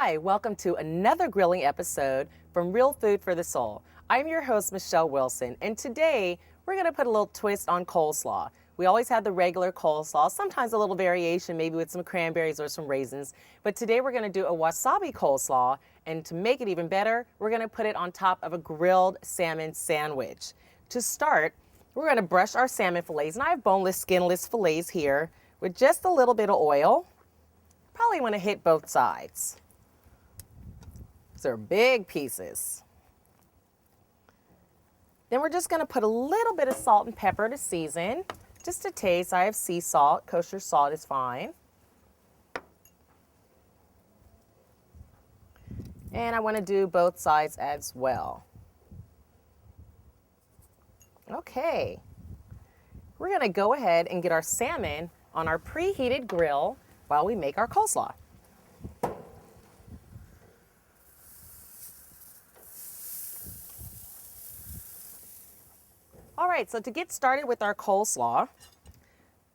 Hi, welcome to another grilling episode from Real Food for the Soul. I'm your host, Michele Wilson, and today we're going to put a little twist on coleslaw. We always have the regular coleslaw, sometimes a little variation, maybe with some cranberries or some raisins, but today we're going to do a wasabi coleslaw, and to make it even better, we're going to put it on top of a grilled salmon sandwich. To start, we're going to brush our salmon fillets, and I have boneless, skinless fillets here with just a little bit of oil. Probably want to hit both sides. These are big pieces. Then we're just going to put a little bit of salt and pepper to season, just to taste. I have sea salt. Kosher salt is fine. And I want to do both sides as well. Okay. We're going to go ahead and get our salmon on our preheated grill while we make our coleslaw. All right, so to get started with our coleslaw,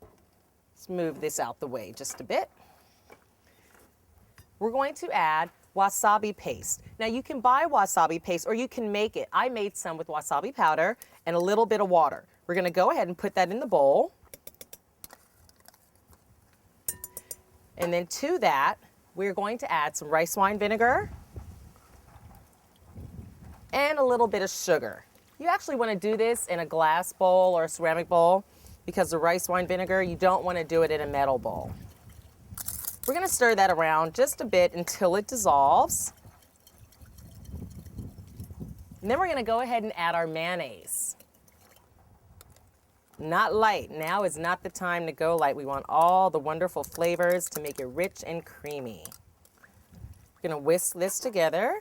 let's move this out the way just a bit. We're going to add wasabi paste. Now you can buy wasabi paste or you can make it. I made some with wasabi powder and a little bit of water. We're going to go ahead and put that in the bowl. And then to that, we're going to add some rice wine vinegar and a little bit of sugar. You actually want to do this in a glass bowl or a ceramic bowl because the rice wine vinegar, you don't want to do it in a metal bowl. We're going to stir that around just a bit until it dissolves. And then we're going to go ahead and add our mayonnaise. Not light. Now is not the time to go light. We want all the wonderful flavors to make it rich and creamy. We're going to whisk this together.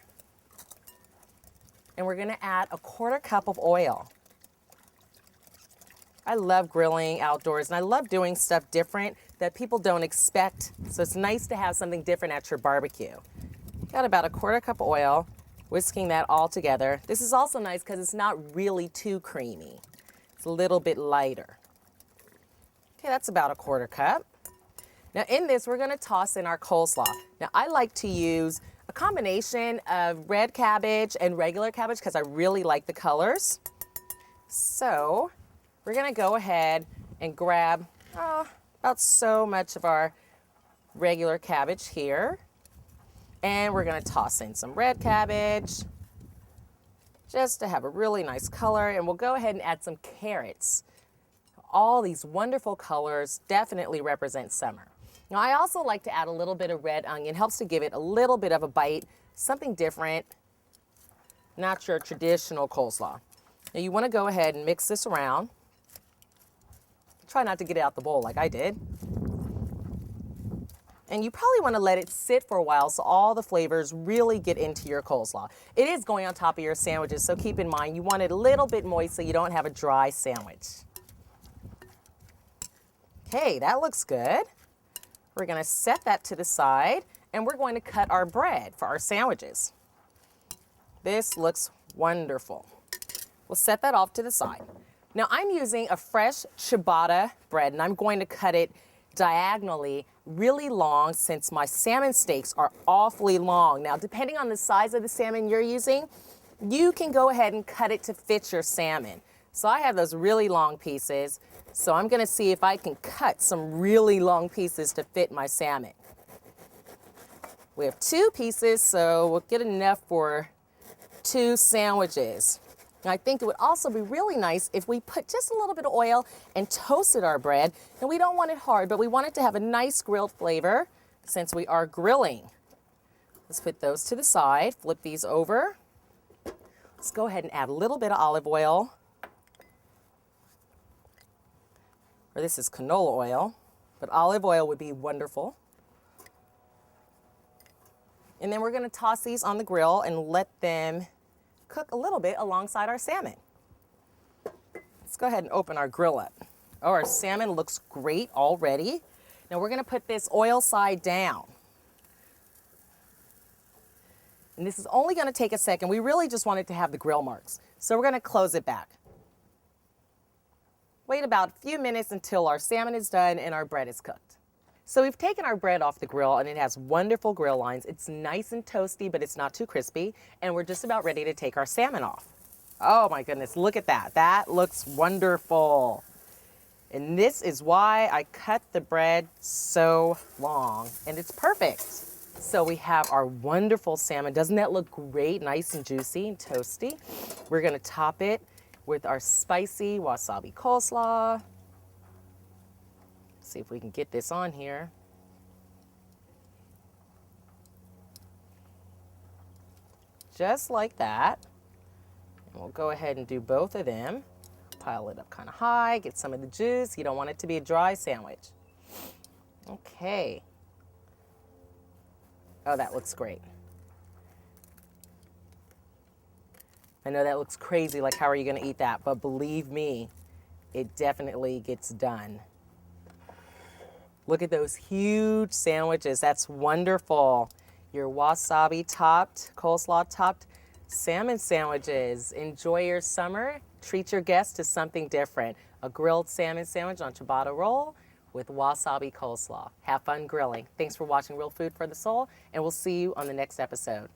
And we're going to add a 1/4 cup of oil. I love grilling outdoors, and I love doing stuff different that people don't expect. So it's nice to have something different at your barbecue. Got about a 1/4 cup of oil, whisking that all together. This is also nice because it's not really too creamy. It's a little bit lighter. Okay, that's about a 1/4 cup. Now in this, we're going to toss in our coleslaw. Now I like to use a combination of red cabbage and regular cabbage because I really like the colors. So we're going to go ahead and grab about so much of our regular cabbage here. And we're going to toss in some red cabbage just to have a really nice color. And we'll go ahead and add some carrots. All these wonderful colors definitely represent summer. Now, I also like to add a little bit of red onion. Helps to give it a little bit of a bite, something different, not your traditional coleslaw. Now, you want to go ahead and mix this around. Try not to get it out the bowl like I did. And you probably want to let it sit for a while so all the flavors really get into your coleslaw. It is going on top of your sandwiches, so keep in mind you want it a little bit moist so you don't have a dry sandwich. Okay, that looks good. We're going to set that to the side, and we're going to cut our bread for our sandwiches. This looks wonderful. We'll set that off to the side. Now I'm using a fresh ciabatta bread, and I'm going to cut it diagonally really long since my salmon steaks are awfully long. Now, depending on the size of the salmon you're using, you can go ahead and cut it to fit your salmon. So I have those really long pieces. So I'm going to see if I can cut some really long pieces to fit my salmon. We have 2 pieces, so we'll get enough for 2 sandwiches. Now I think it would also be really nice if we put just a little bit of oil and toasted our bread. And we don't want it hard, but we want it to have a nice grilled flavor since we are grilling. Let's put those to the side, flip these over. Let's go ahead and add a little bit of olive oil. Or this is canola oil, but olive oil would be wonderful. And then we're going to toss these on the grill and let them cook a little bit alongside our salmon. Let's go ahead and open our grill up. Oh, our salmon looks great already. Now we're going to put this oil side down. And this is only going to take a second. We really just want it to have the grill marks. So we're going to close it back. Wait about a few minutes until our salmon is done and our bread is cooked. So we've taken our bread off the grill and it has wonderful grill lines. It's nice and toasty, but it's not too crispy. And we're just about ready to take our salmon off. Oh my goodness, look at that. That looks wonderful. And this is why I cut the bread so long, and it's perfect. So we have our wonderful salmon. Doesn't that look great? Nice and juicy and toasty. We're gonna top it with our spicy wasabi coleslaw. See if we can get this on here. Just like that. And we'll go ahead and do both of them. Pile it up kind of high, get some of the juice. You don't want it to be a dry sandwich. Okay. Oh, that looks great. I know that looks crazy, like how are you gonna eat that? But believe me, it definitely gets done. Look at those huge sandwiches. That's wonderful. Your wasabi topped, coleslaw topped salmon sandwiches. Enjoy your summer. Treat your guests to something different. A grilled salmon sandwich on ciabatta roll with wasabi coleslaw. Have fun grilling. Thanks for watching Real Food for the Soul, and we'll see you on the next episode.